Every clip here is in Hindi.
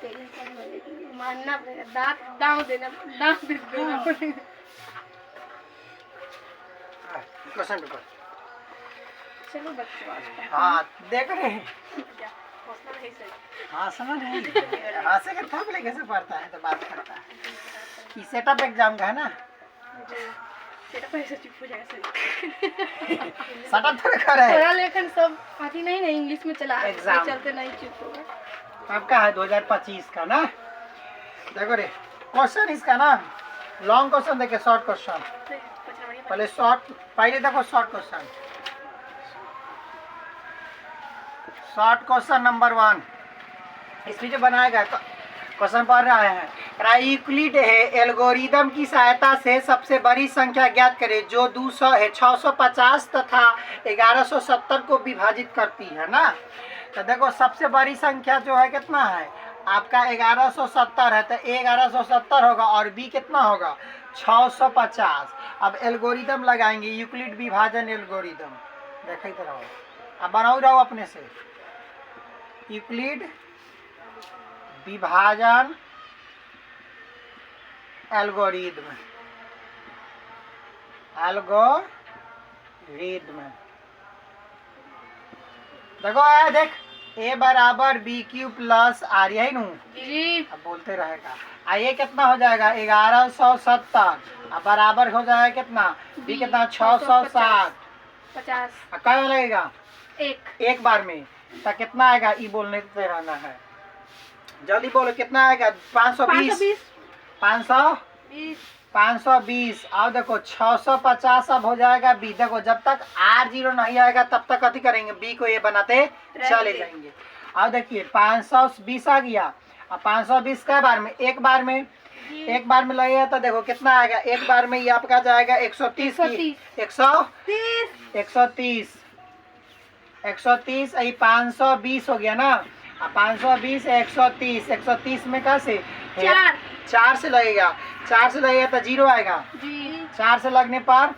मानना पड़ेगा, दांत दांव देना, दांत देना पड़ेगा। Question paper. चलो बच्चों हाँ देख रहे हैं। हौसला नहीं सही। हाँ समझ नहीं हाँ से थोप ले कैसे पढ़ता है तो बात करता है। ये सेटअप एग्जाम का है ना। सेटअप ऐसे चुप हो जाएगा सही। सेटअप थोड़ा कर है। थोड़ा लेकिन सब आती नहीं ना इंग्लिश में चला एग्जाम चलते नहीं चुप होगा। आपका है 2025 का ना। देखो रे क्वेश्चन इसका ना लॉन्ग क्वेश्चन देखे शॉर्ट क्वेश्चन। पहले देखो short question. Short question number 1 इसमें जो बनाया गया क्वेश्चन पढ़ रहे हैं। यूक्लिड है एल्गोरिदम की सहायता से सबसे बड़ी संख्या ज्ञात करें जो 200 है 650 तथा 1170 को विभाजित करती है ना। तो देखो सबसे बड़ी संख्या जो है कितना है आपका 1170 है तो 1170 होगा और बी कितना होगा 650। अब एल्गोरिदम लगाएंगे यूक्लिड विभाजन एल्गोरिदम देखते रहो। अब बनाओ रहो अपने से यूक्लिड विभाजन एल्गोरिदम देखो देख a बराबर बी क्यू प्लस आर यही नू जी। अब बोलते रहेगा। ये कितना हो जाएगा 1170 अब बराबर हो जाएगा कितना b कितना 660 50 क्या लगेगा एक बार में तो कितना आएगा ई बोलने पे रहना है। जल्दी बोलो कितना आएगा 520 520। अब देखो 650 अब हो जाएगा बी। देखो जब तक R0 नहीं आएगा तब तक कथी करेंगे बी को ये बनाते चले जाएंगे। अब देखिए 520 आ गया। अब 520 का बार में एक बार में लगेगा तो देखो कितना आएगा एक बार में ये आपका जाएगा 130 130 यही 520 हो गया ना। 520 130 में कैसे 4 से लगेगा तो 0 आएगा जी। 4 से लगने पर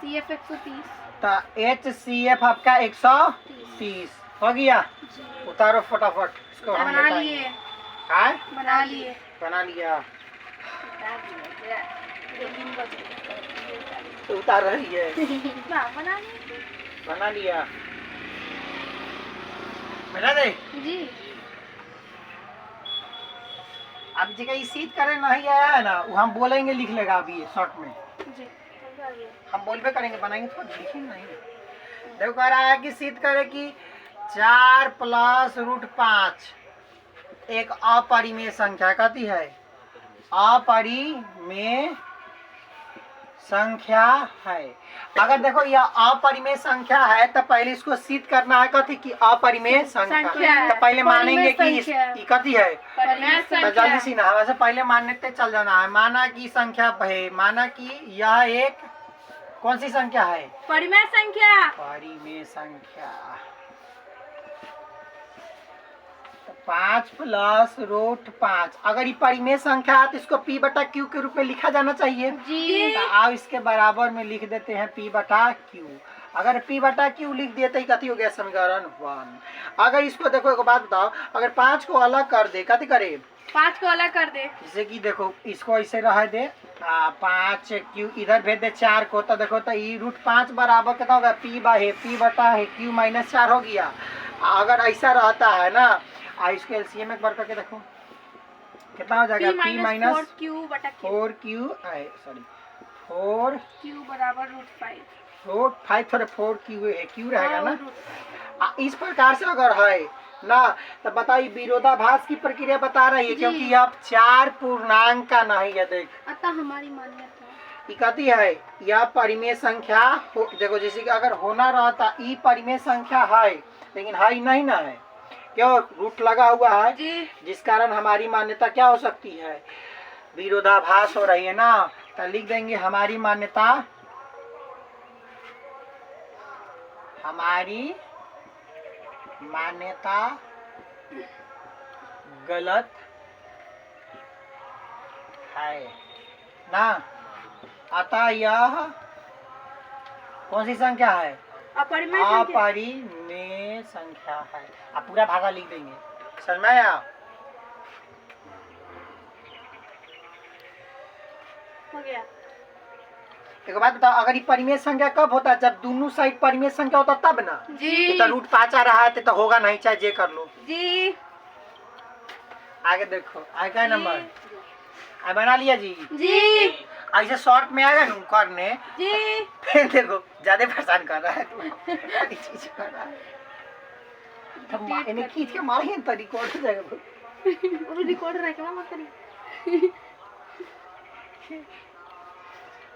CF 130 तो HCF आपका 130 हो गया। उतारो फटाफट इसको हम बना लिए बना लिया तो उतार रही है बना लिया बना दे जी। अब जगह सीध करे नहीं आया है ना वो हम बोलेंगे लिख लेगा अभी शॉर्ट में जी। हम बोलबे करेंगे बनाएंगे तो लिखेंगे नहीं। देखो कह रहा है कि सिद्ध करे कि 4 + √5 एक अपरिमेय संख्या कहती है अपरिमेय संख्या है। अगर देखो यह अपरिमेय संख्या है तो पहले इसको सिद्ध करना है कथी कि अपरिमेय संख्या तो पहले मानेंगे कि कथी है तो जल्दी सी ना वैसे पहले मानते चल जाना है। माना कि संख्या है माना कि यह एक कौन सी संख्या है परिमेय संख्या 5 + √5 अगर ये परिमेय संख्या है तो इसको p/q के रूप में लिखा जाना चाहिए जी। तो आप इसके बराबर में लिख देते हैं p/q। अगर p/q लिख दिए तो कथी हो गया समीकरण 1। अगर इसको देखो एक बात बताओ अगर 5 को अलग कर दे कथी करे 5 को अलग कर दे जैसे कि देखो इसको ऐसे रह दे 5q इधर भेज दे 4 को तो देखो तो ये √5 बराबर कितना होगा p/q - 4 हो गया। अगर ऐसा रहता है ना इसको एलसीएम एक बार करके देखो कितना हो जाएगा p - 4q सॉरी 4q बराबर √5 थोड़े 4q है q रहेगा ना। इस प्रकार से अगर है ना तो बताइए विरोधाभास की प्रक्रिया बता रही है क्योंकि अब 4 पूर्णांक का नहीं है। देख अतः हमारी मान्यता कहती है यह परिमेय संख्या देखो जैसे कि अगर होना रहता ई परिमेय संख्या है लेकिन है नहीं ना है क्यों रूट लगा हुआ है जिस कारण हमारी मान्यता क्या हो सकती है विरोधाभास हो रही है ना। तो लिख देंगे हमारी मान्यता गलत है ना। अतः यह कौन सी संख्या है अपरिमेय संख्या है। आप पूरा भागा लिख देंगे समझ में आया। हो गया। एक बात बताओ, अगर ये परिमेय संख्या कब होता है? जब दोनों साइड परिमेय संख्या होता तब ना। जी तो रूट 5 आ रहा है तो होगा नहीं, चाहे जे कर लो। जी आगे देखो, आगे क्या नंबर आ बना लिया जी। जी ऐसे शॉर्ट में आएगा ना करने, जी फिर देखो ज्यादा परेशान कर रहा है तू। बड़ी चीज कर रहा है। तो इन्हें खींच के मारेंगे तो रिकॉर्ड हो जाएगा। वो रिकॉर्ड रह के मत करी।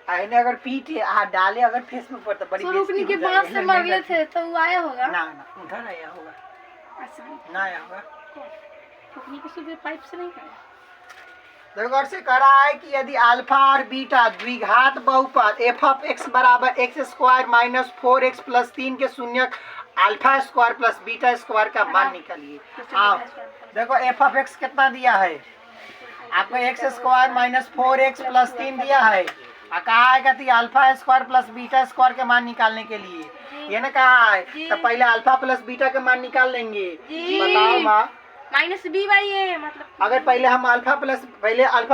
आईने अगर पीटे हाथ डाले अगर फेसबुक पर तो बड़ी स्वरूपनी बेइज्जती के हो बांस जाएगी। से मारले थे तो वो आया होगा। ना ना उधर आया होगा, आसान ना आया होगा। अपनी को सुबह पाइप से नहीं खाया। देखो और से कह रहा है कि यदि अल्फा और बीटा द्विघात बहुपद एफ ऑफ एक्स बराबर X square minus 4x plus 3 के शून्यक alpha square plus beta square का मान निकालिए। आओ देखो एफ ऑफ एक्स कितना दिया है आपको, x square minus 4x plus 3 दिया है और कहा है कि alpha square plus beta square के मान निकालने के लिए ये ना कहा है। तो पहले अल्फा प्लस बीटा के मान निकाल लेंगे। बताओ माँ, माइनस बी बाई ए मतलब अगर पहले हम अल्फा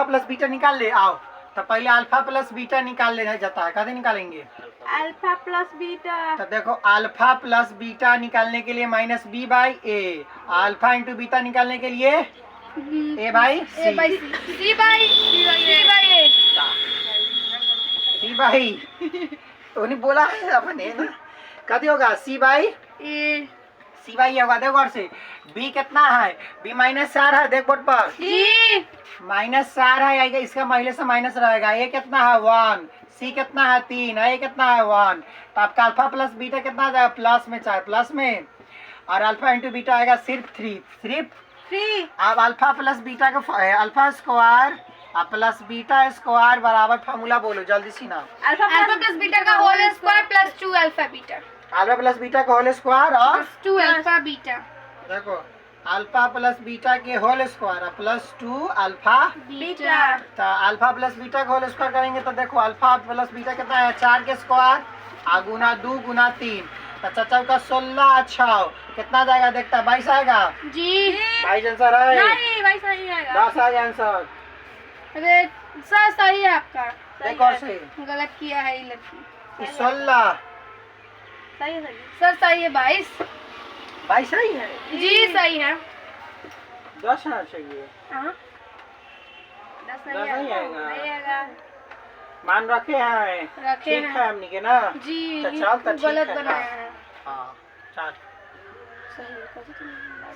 प्लस बीटा निकाल ले, आओ तो पहले अल्फा प्लस बीटा निकाल लेना जाता है, कैसे निकालेंगे? Alpha plus beta. तो देखो अल्फा प्लस बीटा निकालने के लिए minus B by A, alpha into beta निकालने के लिए A by C by C by A C by तो नहीं बोला है अपने ना, कभी होगा सी बाई ए सी बाई होगा। देखो और से बी कितना है, बी माइनस 4 है, देख बोर्ड पर जी माइनस 4 है आएगा, इसका माइनस से माइनस रहेगा। ए कितना है 1, सी कितना है 3, ए कितना है 1। तो आपका अल्फा प्लस बीटा कितना आ जाएगा? प्लस में 4 प्लस में, और अल्फा इंटू बीटा आएगा सिर्फ 3 सिर्फ 3। अब अल्फा प्लस बीटा का alpha square plus beta square बराबर फार्मूला बोलो जल्दी सी ना। अल्फा प्लस बीटा का whole square plus 2 alpha beta alpha plus beta का होल स्क्वायर और 2 अल्फा बीटा। देखो अल्फा प्लस बीटा के whole square plus 2 alpha beta. तो अल्फा प्लस बीटा का होल स्क्वायर करेंगे तो देखो अल्फा प्लस बीटा कितना है 4 के स्क्वायर गुना 2 गुना 3 तो चचा का 16 6 कितना जाएगा देखता 22 आएगा जी 22 आंसर है। नहीं 22 नहीं आएगा। 10 आ गया आंसर। अरे सर सही है आपका। एक और सही गलत किया है ये लड़की। 16 सही है सर सही है 22 सही है जी सही है। 10 आना चाहिए। हाँ 10 नहीं आएगा। नहीं आएगा। मान रखे हैं रखे ठीक हैं। है हमने के ना जी तो चल तो ठीक गलत है। बनाया है। हाँ चल सही है कैसे तुम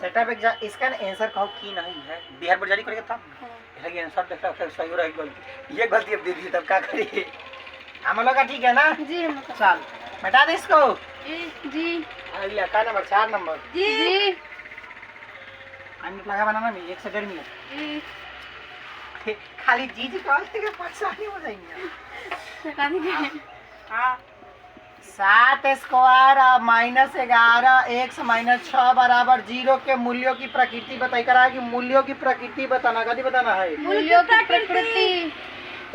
सेटअप एग्जाम इसका आंसर कहो की नहीं है बिहार बोर्ड जारी करेगा था लेकिन आंसर देखा फिर सही हो रहा है गलती ये गलती अब दे दी तब क्या करिए हम लोग का ठीक है ना। जी हम चल बता दे इसको। जी अगला का नंबर 4 नंबर जी जी मिनट लगा बनाना में 1 से 1.5 मिनट जी खाली जी जी कॉल के परेशानी हो जाएंगे। हाँ 7 स्क्वायर माइनस 11 x माइनस 6 बराबर 0 के मूल्यों की प्रकृति बताई करा कि मूल्यों की प्रकृति बताना कभी बताना है। मूल्यों की प्रकृति।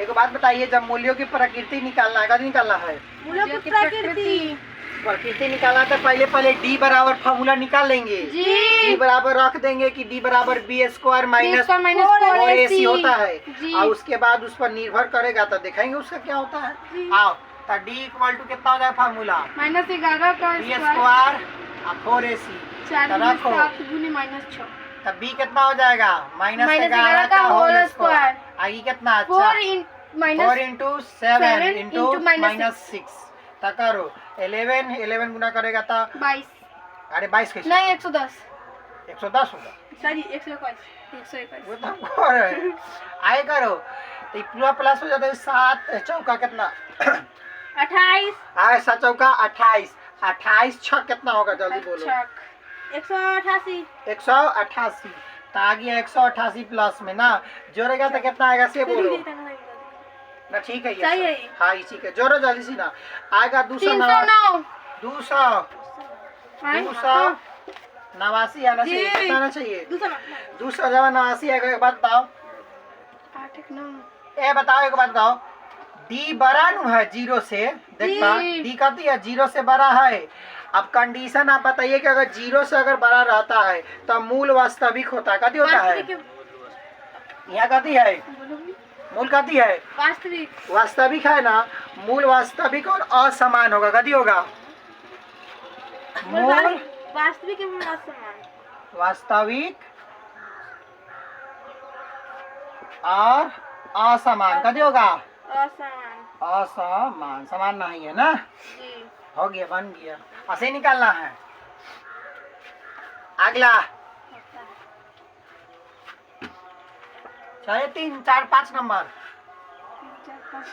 एक बात बताइए जब मूल्यों की प्रकृति निकालना है कभी निकालना है मूल्यों की प्रकृति। प्रकृति निकालना तो पहले d बराबर फॉर्मूला निकाल लेंगे। जी d बराबर रख देंगे कि d बराबर बी स्क्वायर माइनस 4ac होता है और उसके बाद उस पर निर्भर करेगा तो देखेंगे उसका क्या होता है। आओ तो d इक्वल टू कितना हो जाए फॉर्मूला -11 का बी स्क्वायर 4ac 4 गुने -6 तब b कितना हो जाएगा -11 का होल स्क्वायर आगे कितना 4 इंटू 7 इंटू -6 तक करो 11 गुना करेगा तो 22 अरे 22 कैसे नहीं 110 110 होगा सॉरी 121 वो तो हमको है आए करो तो ये पूरा प्लस हो जाता है 7 चौका कितना 28 आए 7 चौका 28 28 6 कितना होगा जल्दी बोलो 188 188 तो आ गया 188 प्लस में ना जोड़ेगा तो कितना आएगा से बोलो ना ठीक है सही ये है। हाँ ये ठीक है जोड़ो जल्दी सी ना आएगा 209 89 आना चाहिए कितना आना चाहिए 200 जमा 89 आएगा। एक बात बताओ 8 1 9 ए बताओ एक बात बताओ डी बड़ा नु है 0 से देखता जी। डी कहती है 0 से बड़ा है। अब कंडीशन आप बताइए कि अगर 0 से अगर बड़ा रहता है तो मूल वास्तविक होता है कभी होता है यहाँ कहती है मूल कथी है? वास्तविक। वास्तविक है ना, मूल वास्तविक और असमान होगा, कथी होगा? मूल वास्तविक एवं असमान। वास्तविक और असमान, कथी होगा? असमान। असमान, समान नहीं है ना। जी। हो गया, बन गया, ऐसे ही निकालना है। अगला चले 3, 4, 5 नंबर। 3, 4, 5।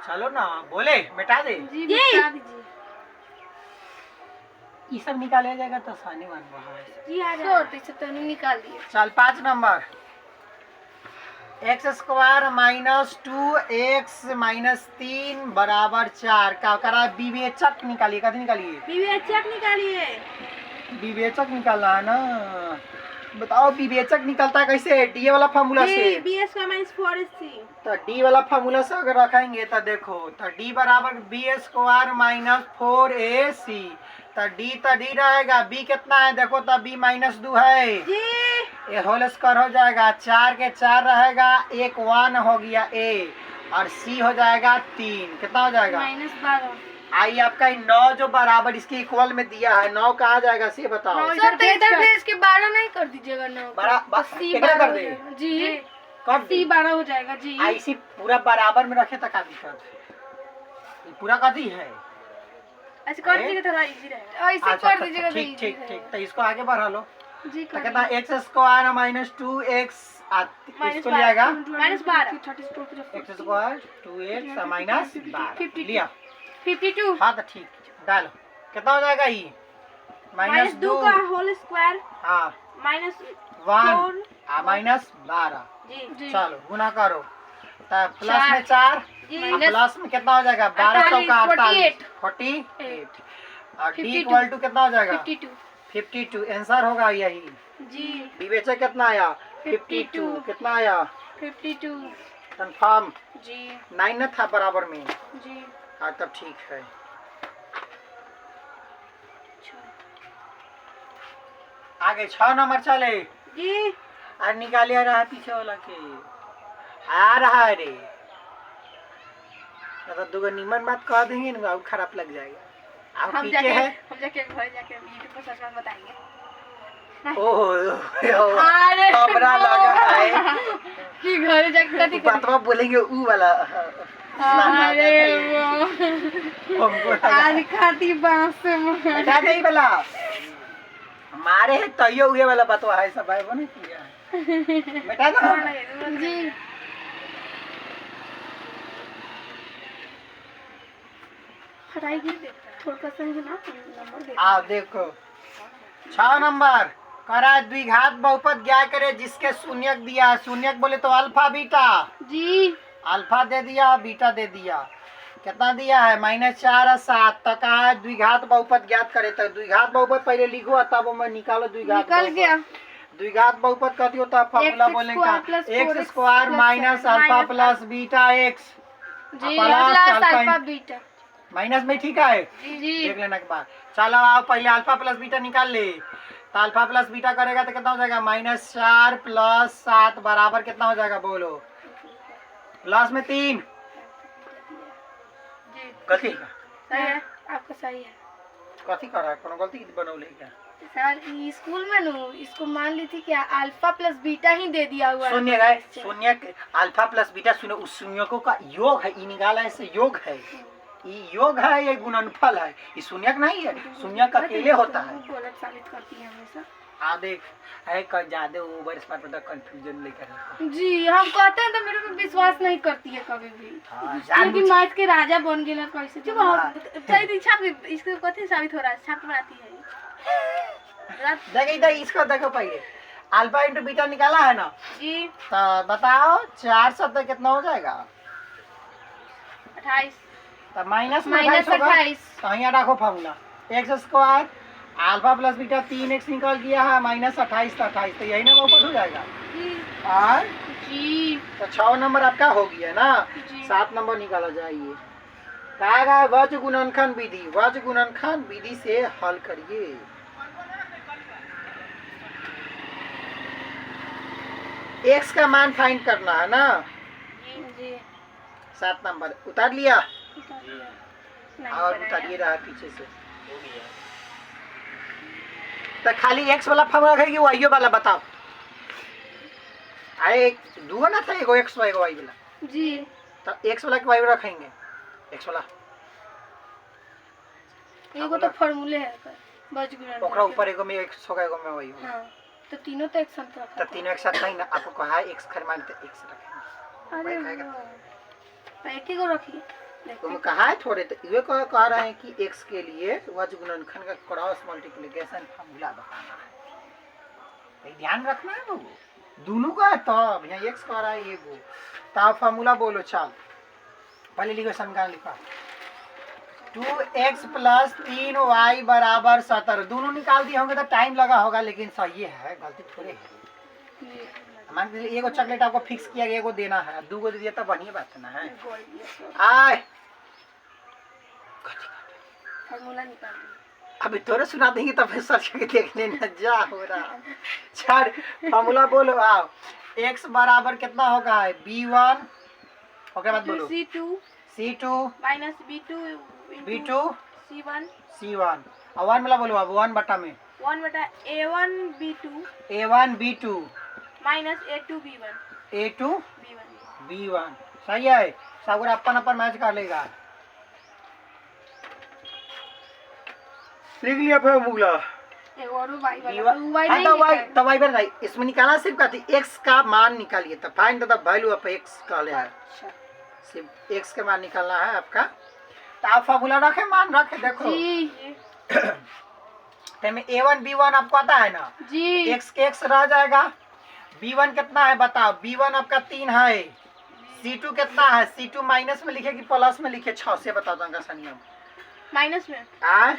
चलो ना, बोले मिटा दे। जी बता दीजिए। ये सब निकाला जाएगा तो आसानी बन रहा है। जी आ जाए तो नहीं निकाल दिए। चल 5 number. x square minus 2x minus 3 बराबर 4 का करा विवेचक निकालिए, कथी निकालिए? विवेचक निकालिए। विवेचक निकालना है ना। बताओ विवेचक निकलता कैसे? डी वाला फार्मूला से। bs का माइनस 4ac। तो डी वाला फार्मूला से अगर रखेंगे तो देखो, तो डी बराबर बी स्क्वायर माइनस 4ac, तो डी रहेगा। बी कितना है देखो, तो बी -2 है जी। ये होल स्क्वायर हो जाएगा, 4 के 4 रहेगा, 1 1 हो गया ए, और सी हो जाएगा 3, कितना हो जाएगा? -12। आई आपका 9 जो बराबर इसके इक्वल में दिया है, 9 कहाँ जाएगा से बताओ? सर तो इधर से इसके 12 नहीं कर दीजिएगा। 9 बड़ा सी कितना 12 कर दे? जी कर सी 12 हो जाएगा जी। ऐसी पूरा बराबर में रखे तक का दिक्कत है? ये पूरा कथी है? ऐसे कर दीजिएगा थोड़ा इजी रहेगा। ऐसे अच्छा, कर दीजिएगा ठीक ठीक ठीक, तो इसको आगे बढ़ा लो। जी तो कितना x स्क्वायर माइनस 2x इसको ले आएगा -12। x स्क्वायर 2x माइनस 12 लिया 52। हाँ तो ठीक, डालो कितना हो जाएगा? ये -2 का होल स्क्वायर। हाँ -1 माइनस 12 जी। चलो गुना करो, तो प्लस में 4 प्लस में कितना हो जाएगा? 12 चौका 48 और d इक्वल टू कितना हो जाएगा? 52 आंसर होगा यही जी। विवेचक कितना आया? 52 कितना आया? 52 कंफर्म जी। 9 न था बराबर में। जी हाँ तब ठीक है। आगे 6 नंबर चले जी। और निकालिए रहा पीछे वाला के आ रहा है रे, तो दूगो निमन बात कह देंगे ना, और खराब लग जाएगा। आप पीछे है, हम जाके घर जाके यूट्यूब पर सर्च करके बताएंगे। ओह हमरा लगा है कि घर जाके कथी बातवा बोलेंगे ऊ वाला। अरे हमको आज खाती बांस से बेटा नहीं वाला मारे है तैयो हुए वाला बातवा है सब है, वो नहीं किया बेटा ना जी। थोड़ा संग ना नंबर दे। आप देखो 6 नंबर करा द्विघात बहुपद ज्ञात करे जिसके शून्यक दिया। शून्यक बोले तो अल्फा बीटा जी। अल्फा दे दिया, बीटा दे दिया, कितना दिया है? -4 और 7 तक है। द्विघात बहुपद ज्ञात करे तो द्विघात बहुपद पहले लिखो, तब मैं निकालो द्विघात निकल गया। द्विघात बहुपद कथी होता है? फॉर्मूला बोलने का x square minus alpha plus beta x जी प्लस अल्फा बीटा माइनस में, ठीक है जी। देख लेना के बाद। चलो आप पहले अल्फा प्लस बीटा निकाल ले, तो अल्फा प्लस बीटा करेगा तो कितना हो जाएगा? -4 प्लस 7 बराबर कितना हो जाएगा? बोलो प्लस में 3 जी। गलती सही है, आपका सही है। कथी कर रहा है? कोनो गलती बनौले क्या? सर स्कूल में नु इसको मान ली थी कि अल्फा प्लस बीटा ही दे दिया हुआ है। शून्य है, शून्य अल्फा प्लस बीटा शून्य, उस शून्यकों का योग है, ये निकाला है से योग है, ये योग है, ये गुणनफल है, ये शून्यक नहीं है। शून्यक अकेले होता है। गलत साबित करती है हमेशा। आ देख है का ज्यादा ओवर स्मार्ट पर कंफ्यूजन लेकर जी। हम कहते हैं तो मेरे पे विश्वास नहीं करती है कभी भी। क्योंकि मैथ के राजा बन गेला कैसे चुप हो सही छाप इसको कथि साबित हो रहा है? छाप बनाती है देखो इधर इसको देखो पहले अल्फा इंटू बीटा निकाला है ना जी। तो बताओ 4 शब्द कितना हो जाएगा? 28 तो माइनस -28 तो यहाँ रखो formula x square alpha plus beta 3x निकल गया है -28 तो 28 तो यही ना बहुपद हो जाएगा। जी और जी। तो 6 नंबर आपका हो गया ना। जी। 7 नंबर निकाला जाइए। कहा वज गुणनखंड विधि, वज गुणनखंड विधि से हल करिए। x का मान फाइंड करना है ना, जी 7 नंबर उतार लिया उतार लिया। नहीं और बनाया। उतारिए रहा पीछे से तो खाली एक्स वाला फॉर्मूला रखेगी वाई वाला बताओ। अरे दूगो ना था एगो एक्स एगो वाई वाला जी तो एक्स वाला के वाई वाला रखेंगे एक्स वाला एगो तो फॉर्मूले है कर बच गुणन ओकरा ऊपर एगो में एक्स होगा एगो में वाई होगा हाँ तो तीनों तो एक साथ रखा तो तीनों एक साथ नहीं ना आपको कहा है एक्स खर मान तो एक्स रखेंगे अरे वही कहेगा। वाह। एक ही को रखिए तुम कहा है थोड़े तो ये कह रहे हैं कि एक्स के लिए वज गुणनखंड का क्रॉस मल्टीप्लिकेशन फॉर्मूला बताना है भाई ध्यान रखना है बाबू दोनों का है तब यहाँ एक्स कह रहा है ये वो तो आप फॉर्मूला बोलो चल पहले लिखो समीकरण लिखो 2x प्लस 3y बराबर 17 दोनों निकाल दिए होंगे तो टाइम लगा होगा लेकिन सही है गलती थोड़े है मान के चलिए एगो चॉकलेट आपको फिक्स किया गया एगो देना है दो गो दे दिया तो बढ़िया बात है ना है आय फॉर्मूला निकाल दी अभी तोरे सुना देंगे तो फिर सर्च करके देखने न जा हो रहा छड़ फॉर्मूला बोलो आओ x बराबर कितना होगा b1 ओके बात बोलो C2 c2 minus B2 b2 C1 c1 और 1 वाला बोलो अब 1 बटा में 1 बटा A1 B2 a1 b2 minus A2 B1 a2 B1 b1 सही है सब अपन अपन मैच कर लेगा लिख लिया फॉर्मूला एक और y वाला तो y नहीं तो लिखा y है। तो y नहीं इसमें निकालना सिर्फ का थी x का मान निकालिए तो find the value of x का ले अच्छा सिर्फ x का मान निकालना है आपका तो आप फॉर्मूला रखे मान रखे देखो जी तो में a1 b1 आपको आता है ना जी x के x रह जाएगा b1 कितना है बताओ b1 आपका 3 है c2 कितना है c2 माइनस में लिखे कि प्लस में लिखे 6 से बता दूंगा सनियम माइनस में आ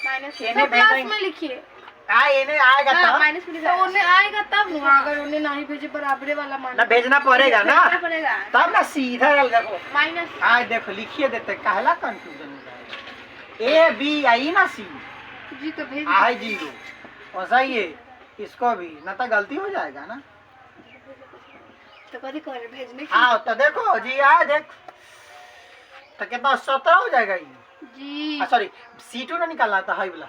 माइनस इन्हें तो प्लस भेजेंगे। में लिखिए आ इन्हें आएगा हाँ, तब माइनस में लिखा उन्हें आएगा तब ना अगर उन्हें नहीं भेजे बराबरे वाला मान ना भेजना पड़ेगा ना भेजना पड़ेगा तब ना सीधा देखो माइनस आज देखो लिखिए देते कहला कंफ्यूजन ए बी आई ना सी जी तो भेज आई जीरो वैसा ही है इसको भी ना तो गलती हो जाएगा ना तो कभी कर भेजने की हाँ तो देखो जी आ देख तो कितना 17 हो जाएगा ये जी सॉरी C2 ना निकालना था हाई वाला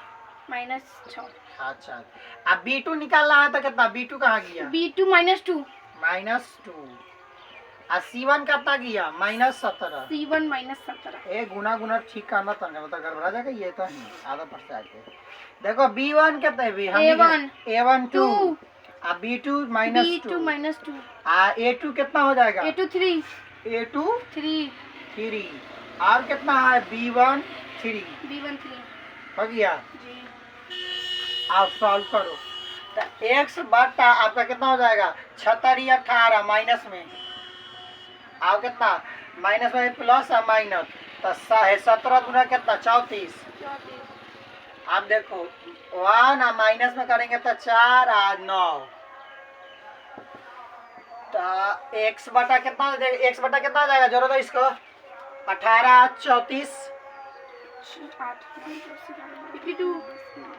माइनस 6 अच्छा अब B2 निकालना है तो कितना B2 कहाँ गया B2 माइनस 2 -2 और C1 कितना गया -17 C1 माइनस 17 ए गुना गुना ठीक करना तो नहीं मतलब गड़बड़ा जाएगा ये तो नहीं आधा परसेंट आके देखो B1 कितना है A1 A1 2 2 और B2 -2 B2 माइनस 2 आ A2 कितना हो जाएगा A2 3 A2 3 3 और कितना है B1 3 B1 3 हो गया जी आप सॉल्व करो तो x बटा आपका कितना हो जाएगा 76 18 माइनस में आप कितना माइनस में प्लस और माइनस तो 17 गुना कितना 34 34 आप देखो 1 और माइनस में करेंगे तो 4 और 9 तो x बटा कितना हो जाएगा x बटा कितना हो जाएगा जोड़ो तो इसको 18 34 52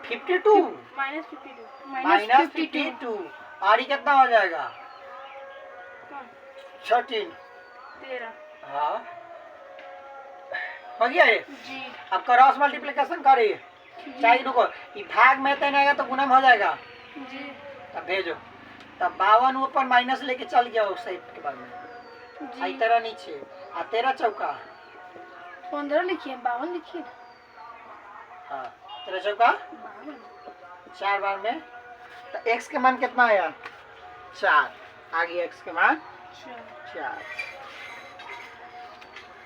52 माइनस 52 माइनस 52 और ये कितना हो जाएगा 13 13 हाँ हो गया ये जी अब क्रॉस मल्टीप्लिकेशन करिए चाहिए रुको ये भाग में तो नहीं आएगा तो गुना में हो जाएगा जी तब भेजो तब 52 ऊपर माइनस लेके चल गया उस साइड के बाद में आई जी तेरा नीचे आ तेरा चौका 15 लिखिए 52 लिखिए हाँ तेरा चौका 52 4 बार में तो x के मान कितना आया 4 आ गया x के मान 4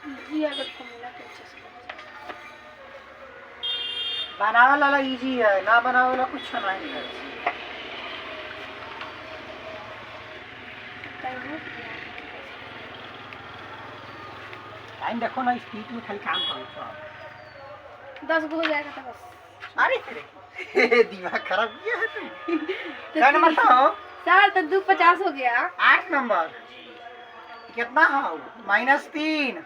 जी अगर फॉर्मूला तो अच्छे से बनावे वाला इजी है ना बनावे वाला कुछ नहीं है टाइम देखो ना स्पीड में खाली काम करो 10 को हो जाएगा तो बस अरे तेरे दिमाग खराब किया है तुम क्या नंबर था हो सर तो 250 हो गया 8 नंबर कितना हो -3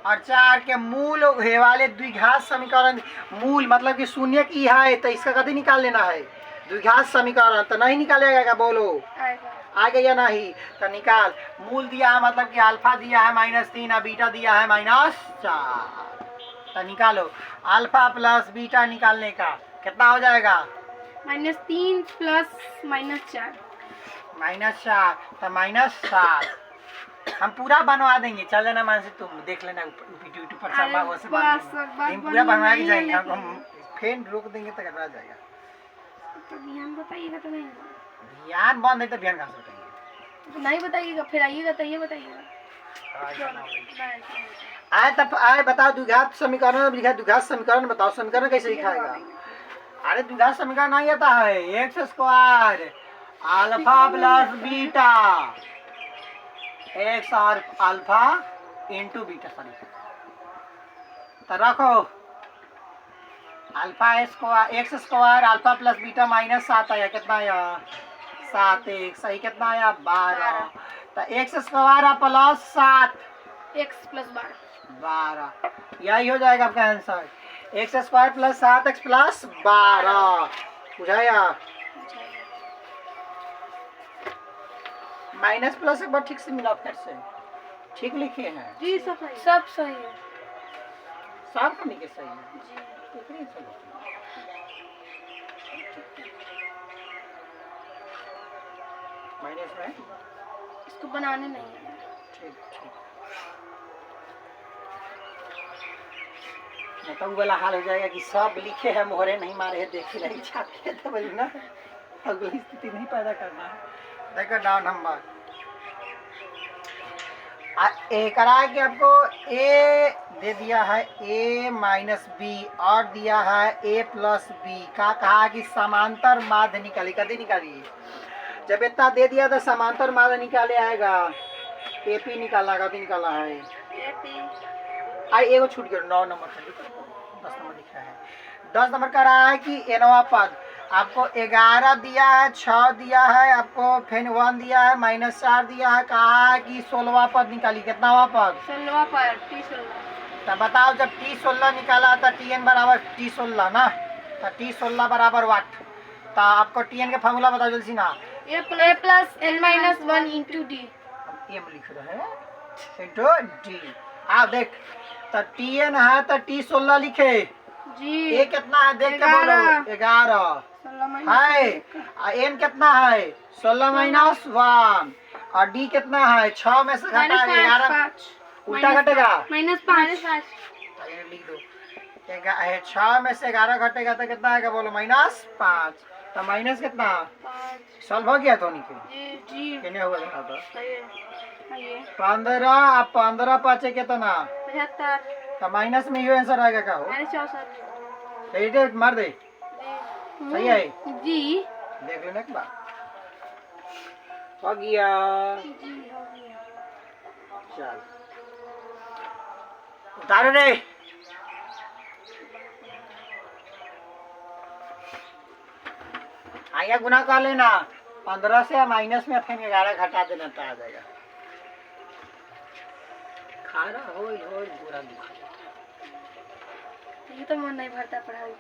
और 4 के मूल हे वाले द्विघात समीकरण मूल मतलब कि शून्य की है तो इसका कभी निकाल लेना है द्विघात समीकरण तो नहीं निकालेगा क्या बोलो आएगा आ गई या नहीं? तो निकाल। मूल दिया है मतलब कि अल्फा दिया है -3 और बीटा दिया है -4। तो निकालो अल्फा प्लस बीटा निकालने का कितना हो जाएगा? -3 प्लस -4 -4 तो -7। हम पूरा बनवा देंगे, चल लेना मान से तुम देख लेना यूट्यूब पर सब बाबू से हम पूरा बनवा के जाएंगे। हम फेन रोक देंगे तो गड़बड़ा जाएगा। तो ध्यान बताइएगा तो नहीं ध्यान बंद है तो ध्यान कहाँ से उठाएंगे? तो नहीं बताइएगा, फिर आइएगा तो ये बताइएगा। आए तब आए बताओ द्विघात समीकरण लिखा, द्विघात समीकरण बताओ, समीकरण कैसे लिखाएगा? अरे द्विघात समीकरण नहीं आता है, x square alpha plus beta x और अल्फा इंटू बीटा, सॉरी तो रखो alpha square x square alpha plus beta -7 आया, कितना आया? 7x सही, कितना आया? 12। तो X square plus 7 x plus 12 यही हो जाएगा आपका answer. X square plus 7x plus 12 बुझाया? माइनस प्लस एक बार ठीक से मिला, फिर से ठीक लिखे हैं जी। सब सही है, सब नहीं के सही है जी। माइनस में इसको बनाने नहीं है। ठीक ठीक, नहीं तो वो वाला हाल हो जाएगा कि सब लिखे हैं मोहरे नहीं मारे हैं, देखे नहीं छाप के तो वही ना, अगली स्थिति नहीं पैदा करना है। देखो डाउन नंबर एक करा कि आपको ए दे दिया है a माइनस बी और दिया है a प्लस बी का, कहा कि समांतर माध्य निकाली, कभी निकाली जब इतना दे दिया तो समांतर माध्य निकाले आएगा, AP निकालना, कभी निकाला है आई एगो छूट गया 9 नंबर 10 नंबर लिखा है। 10 नंबर का रहा है कि एनवा पद आपको 11 दिया है, 6 दिया है आपको, फिर 1 दिया है, -4 दिया है, कहा कि 16वां पद निकाली, कितनावा पद? 16वां पद T16। तो बताओ जब T16 निकाला था Tn बराबर T16 ना, तो T16 बराबर वाट? तो आपको Tn का फॉर्मूला बताओ जल्दी से ना। a plus n-1 into D. ये लिख रहे हैं इंटू डी। आप देख तो Tn है तो T16 लिखे जी। ये कितना है देख के बोलो? 11 है। n कितना है? 16 माइनस 1 और d कितना है? 6 में से घटा 11 उल्टा घटेगा -5 लिख दो। 6 में से 11 घटेगा तो कितना आएगा बोलो? -5। तो माइनस कितना? 5 सॉल्व हो गया तो नहीं जी। कितने हुआ था? तो ये 15 अब 15 पाँचे कितना? 75 तो माइनस में ये आंसर आएगा का हो? -64 मार दे, सही है जी। देख लेना एक बार। हो गया जी हो गया। चल उतारो रे। आया गुना कर लेना 15 से माइनस में फिर 11 घटा देना तो आ जाएगा। खारा हो पूरा दुखा, ये तो मन नहीं भरता पढ़ाई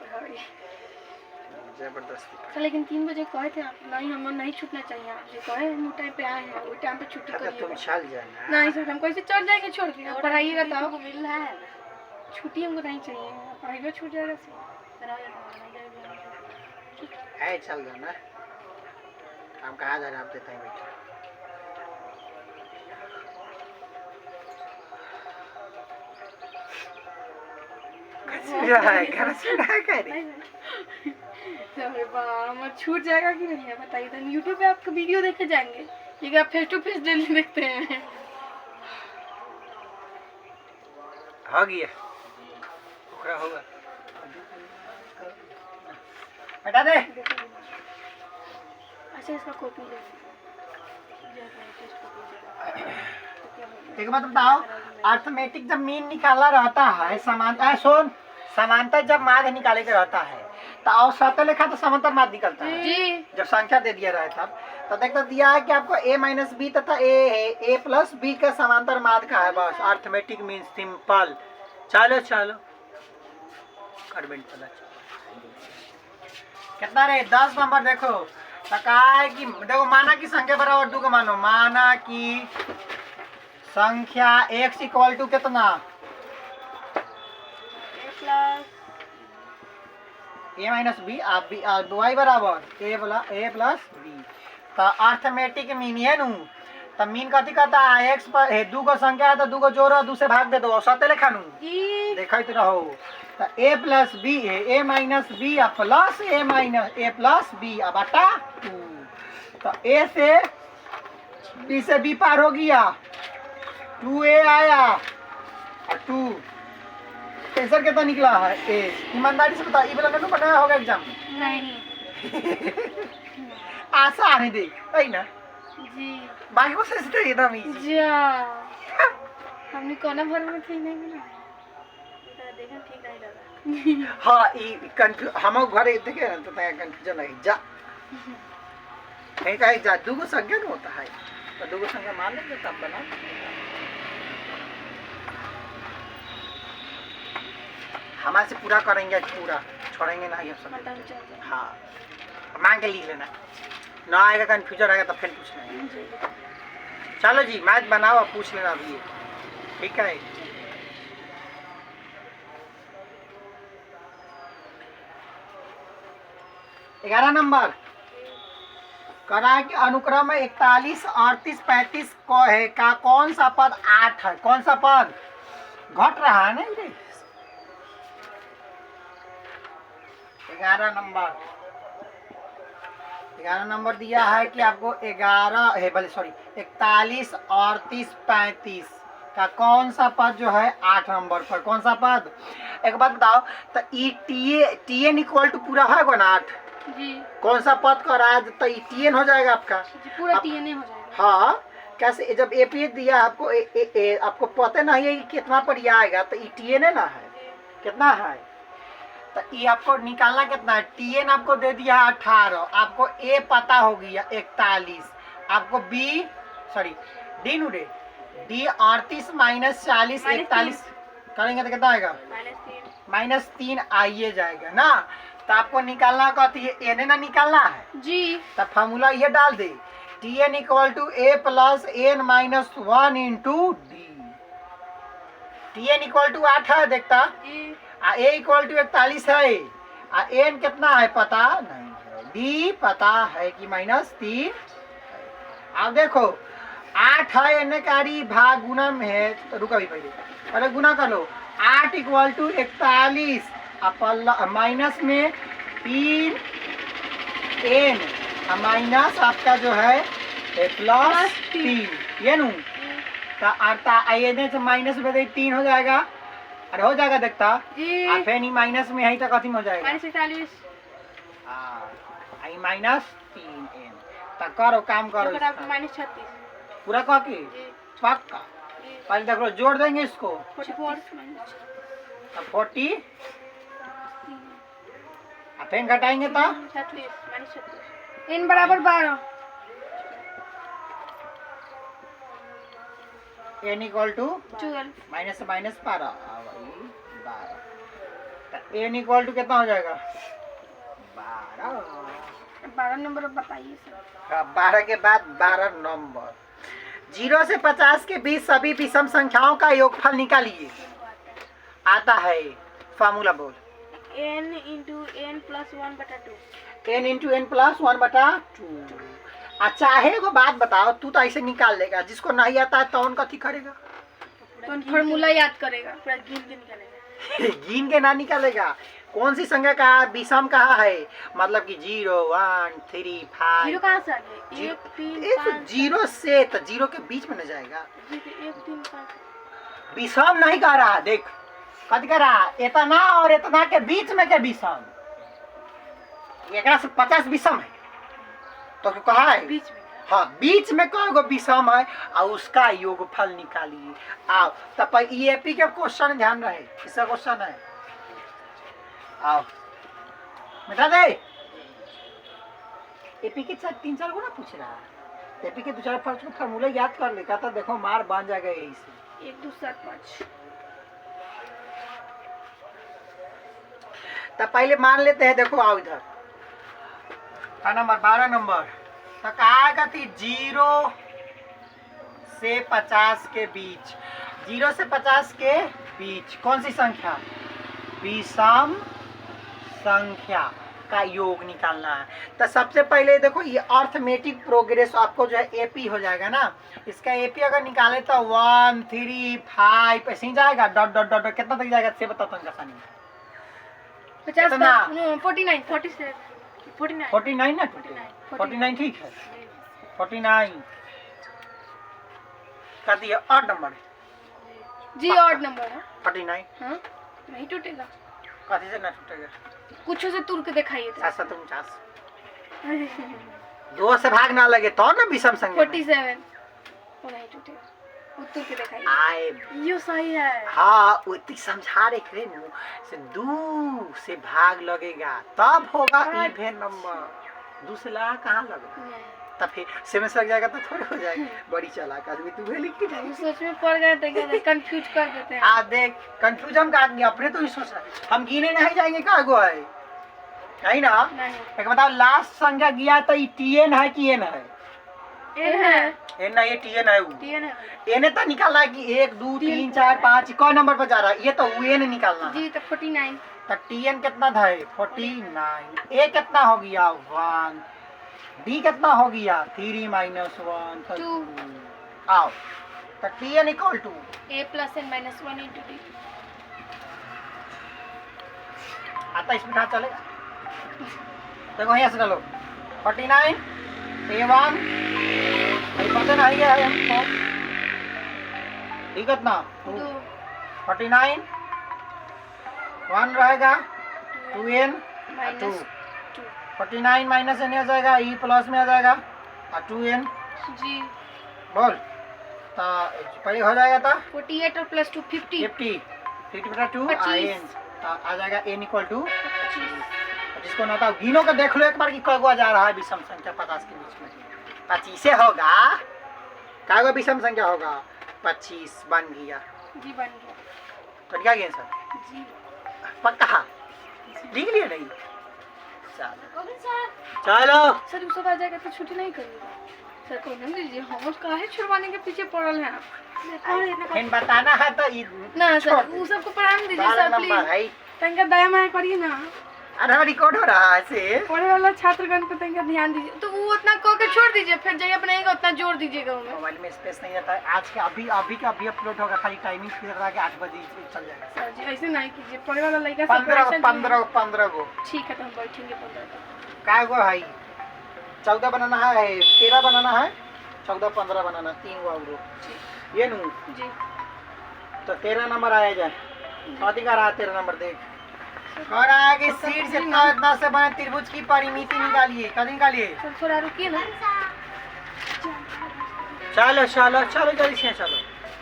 जबरदस्ती। तो लेकिन 3 बजे कहे थे आप, नहीं हमें नहीं छूटना चाहिए, आपसे कहे हम टाइम पे आए हैं, वो टाइम पे छुट्टी अगर तुम करिए। चल जाना नहीं सर, हम कैसे चल जाएंगे छोड़ के? पढ़ाइएगा तो आपको मिल रहा है, छुट्टी हमको नहीं चाहिए, पढ़ाई छूट जाएगा है, चल जाना। हम कहाँ जा रहे हैं? आप देते हैं बेटा। छूट जाएगा कि नहीं है बताइए? तो यूट्यूब पे आपका वीडियो देखे जाएंगे, लेकिन आप फेस टू फेस डेली देखते हैं। हो गया होगा हटा दे। अच्छा इसका कॉपी ले। एक बात बताओ, अर्थमेटिक जब मीन निकाला रहता है, समांतर समांतर जब माध्य निकाले के रहता है तो औसत लिखा तो समांतर माध्य निकलता है जी। जब संख्या दे दिया रहा था तो देखो दिया है कि आपको a माइनस बी तथा a है, a प्लस बी का समांतर माध्य का है, बस अर्थमेटिक मीन सिंपल। चलो कितना रे? 10 नंबर देखो, तो कहा है कि देखो माना की संख्या बराबर 2 का मानो, माना की संख्या x इक्वल टू कितना a माइनस बी, आप बी y बराबर a प्लस बी। तो अर्थमेटिक मीन है नू, तो मीन कथी कहता है x पर 2 को संख्या है तो 2 को जोड़ो 2 से भाग दे दो सते लिखा नू देखा तो रहो। तो a प्लस बी है a minus B plus a minus a plus B बटा 2। तो a से b से b पार हो गया 2a आया और 2 आंसर कितना निकला है ए। ईमानदारी से बता, ये वाला नहीं बनाया होगा एग्जाम में? नहीं। आसान है देख है ना जी बाकी को सोचते हैं एकदम इजी। जा हमने कोना भर में थी नहीं ना तो देखा ठीक नहीं लगा। हाँ ये कंफ्यूज हम घर देखे ना तो कंफ्यूजन है जा कहीं कहीं जा 2 को संख्या नहीं होता है तो 2 को संख्या मान लेंगे तब बना। हमारे से पूरा करेंगे पूरा छोड़ेंगे नहीं हम सब। हाँ मांग के लिख लेना, ना आएगा कंफ्यूजन आएगा तो फिर पूछना है। चलो जी मैच बनाओ और पूछ लेना अभी, ठीक है। ग्यारह नंबर करा कि अनुक्रम में 41, 38, 35 को है का कौन सा पद 8 है? कौन सा पद घट रहा है ना ये? 11 नंबर दिया है कि आपको 11 है भले सॉरी 41, 38, 35 का कौन सा पद जो है 8 नंबर पर, कौन सा पद? एक बात बताओ तो टी एन इक्वल टू पूरा है ना 8 जी, कौन सा पद का राज तो टी एन हो जाएगा आपका जी पूरा टी एन हो जाएगा। हाँ कैसे जब ए पी दिया आपको आपको पता नहीं है कि कितना पर ये आएगा तो टी एन है ना है कितना है तो ये आपको निकालना कितना है? टी एन आपको दे दिया 18, आपको ए पता हो गया 41, आपको बी सॉरी डी नु डे डी 38 माइनस 40 41 करेंगे तो कितना आएगा? -3 आइए जाएगा ना। तो आपको निकालना कथी है? एन ना निकालना है जी। तो फार्मूला ये डाल दे T N equal to A plus N minus 1 into D. T N equal to 8 है देखता जी, आ ए इक्वल टू 41 है आ एन कितना है पता नहीं है, डी पता है कि -3। अब देखो 8 है एन कारी भाग गुना में है तो रुका भी पहले गुना कर लो 8 इक्वल टू 41 माइनस में 3 एन माइनस आपका जो है प्लस 3 ये नू तो से माइनस में 3 हो जाएगा अरे हो जाएगा देखता जी। आ फिर माइनस में यही तक हो जाएगा -41 आई -3 एन तो करो काम करो -36 पूरा कह के पक्का पहले देखो जोड़ देंगे इसको 40 फिर घटाएंगे तो 36 एन बराबर 12 एन इक्वल टू 12 माइनस से माइनस 12 एन इक्वल टू कितना हो जाएगा? 12 नंबर बताइए सर। 12 के बाद 12 नंबर 0 से 50 के बीच सभी विषम संख्याओं का योगफल निकालिए। आता है फार्मूला बोल n into n plus 1/2 n into n plus 1/2। अच्छा है एगो बात बताओ तू तो ऐसे निकाल लेगा जिसको नहीं आता है तो कथी करेगा? तो फॉर्मूला याद करेगा पूरा गिन गिन करेगा गिन के ना निकालेगा। कौन सी संख्या का विषम कहा है मतलब कि 0 1 3 5 जीरो कहाँ से आ गए? 1 3 5 जीरो से तो जीरो के बीच में न जाएगा। 1 3 5 विषम नहीं कह रहा देख कथी कह रहा इतना और इतना के बीच में के विषम एकरा से 50 विषम है तो कहा है बीच में। हाँ बीच में कौन विषम है और उसका योगफल निकालिए। आओ तब ईएपी के क्वेश्चन ध्यान रहे किसका क्वेश्चन है? आओ मिटा दे एपी के साथ 3-4 गुना पूछ रहा है। एपी के 2-4 फार्मूला याद कर ले कहता देखो मार बन जाएगा यही से 1 2 7 5। तब पहले मान लेते हैं देखो आओ इधर का नंबर 12 नंबर तो कहा गति 0 से 50 के बीच, 0 से 50 के बीच कौन सी संख्या, विषम संख्या का योग निकालना है। तो सबसे पहले देखो ये अर्थमेटिक प्रोग्रेस आपको जो है एपी हो जाएगा ना, इसका एपी अगर निकाले तो 1 3 5 ऐसे ही जाएगा, डॉट डॉट डॉट कितना तक जाएगा से बताओ तो आसानी 50 कितना? 49 47 49 49 ना 49 ठीक है 49 कर दिया। 8 नंबर जी ऑड नंबर है 49 हाँ नहीं टूटेगा, कथी से ना टूटेगा, कुछ से तुर के दिखाइए 749 दो से भाग ना लगे तो ना विषम संख्या 47 वो नहीं टूटेगा, वो तुर के दिखाइए आए यो सही है। हाँ उतनी समझा रहे थे नु से 2 से भाग लगेगा तब होगा इवन नंबर, 2 से लगा कहाँ लगेगा तब फिर 7 से लग जाएगा तो थोड़े हो जाएगा। बड़ी चालाक आदमी तू है लेकिन सोच में पड़ गए थे, कंफ्यूज कर देते हैं। आ देख कंफ्यूज हम कर गया अपने तो ही सोच रहा हम गिने नहीं जाएंगे का गो है नहीं ना। नहीं एक बताओ लास्ट संख्या गया तो ये टीएन है कि एन है, एन है एन ना ये टीएन है वो टीएन है एन तो निकालना है कि 1 2 3 4 5 कौन नंबर पर जा रहा है, ये तो एन निकालना है। जी तो 49 तो टीएन कितना था 49, ए कितना हो गया 1, डी कितना हो गया 3 - 1 तो 2 आओ तो T N equal to a plus n minus 1 into d आता इसमें कहाँ चलेगा, देखो यहाँ से डालो 49 a1 पता नहीं गया है हमको ठीक है ना 2 49 1 रहेगा 2n 2 minus 2 49 माइनस एन आ जाएगा ई प्लस में आ जाएगा और 2n जी बोल तो पहले हो जाएगा था 48 और प्लस 2 50 50 बटा 2 25 आ जाएगा n इक्वल टू 25। जिसको ना था गिनो के देख लो एक बार कि कगो जा रहा है विषम संख्या 50 के बीच में 25 से होगा, कगो विषम संख्या होगा 25 बन गया जी बन गया बन गया सर जी पक्का लिख लिया नहीं कभी सर चलो सर उसको आ जाएगा तो छुट्टी नहीं करिएगा सर को नहीं दीजिए, हम काहे छुड़वाने के पीछे पड़ल हैं आप और इतना फिर बताना है तो ना सर वो सबको पढ़ाने दीजिए सर प्लीज, तंका दया माया करिए ना। अरे रिकॉर्ड हो रहा है से पढ़े वाला छात्रगण पे तंका ध्यान दीजिए, तो वो उतना कह के छोड़ दीजिए, फिर जगह बनाएगा उतना जोड़ दीजिएगा उन्हें। मोबाइल में स्पेस नहीं रहता है आज के अभी का अभी अपलोड होगा, खाली टाइमिंग फिर रहा है कि 8 बजे चल जाएगा। सर जी ऐसे नहीं कीजिए, पढ़े वाला लड़का 15 गो ठीक है तो हम बैठेंगे 15 काय गो भाई 14 बनाना है 13 बनाना है 14 15 बनाना 3 गो और ये नू जी तो 13 नंबर आया जाए कथी का रहा 13 नंबर देख और आगे सीट से इतना से बने त्रिभुज की परिमिति निकालिए, कथी निकालिए सर थोड़ा रुकिए ना। चलो चलो चलो जल्दी से चलो।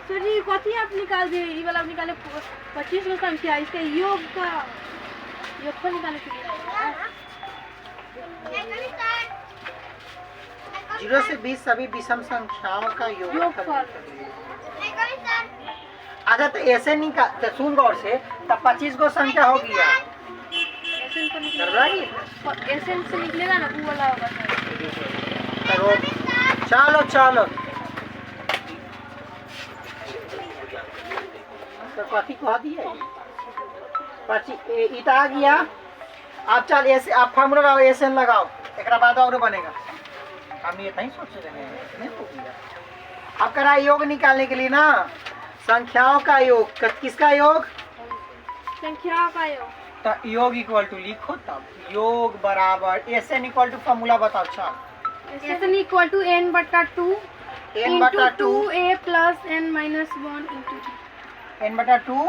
सर जी कथी आप निकाल दिए, ये वाला निकाले 25 में संख्या, इसका योग का योगफल निकाले के लिए 0 से 20 सभी विषम संख्याओं का योगफल। अच्छा तो ऐसे निकाल तो सुन गौर से तब 25 गो संख्या हो गया एसेंस से निकलेगा ना वो वाला होगा सर। चलो चलो तो कथी कह दिए 25 इता आ गया। आप चल ऐसे आप फार्मूला लगाओ एसएन लगाओ एक बाद और बनेगा, हम ये नहीं सोच रहे हैं। अब करा योग निकालने के लिए ना संख्याओं का योग, किसका योग संख्या का योग, तो योग इक्वल टू लिखो तब योग बराबर S N equal to formula बताओ। चल S N equal to n बटा 2 n बटा 2 a plus n minus 1 into n बटा 2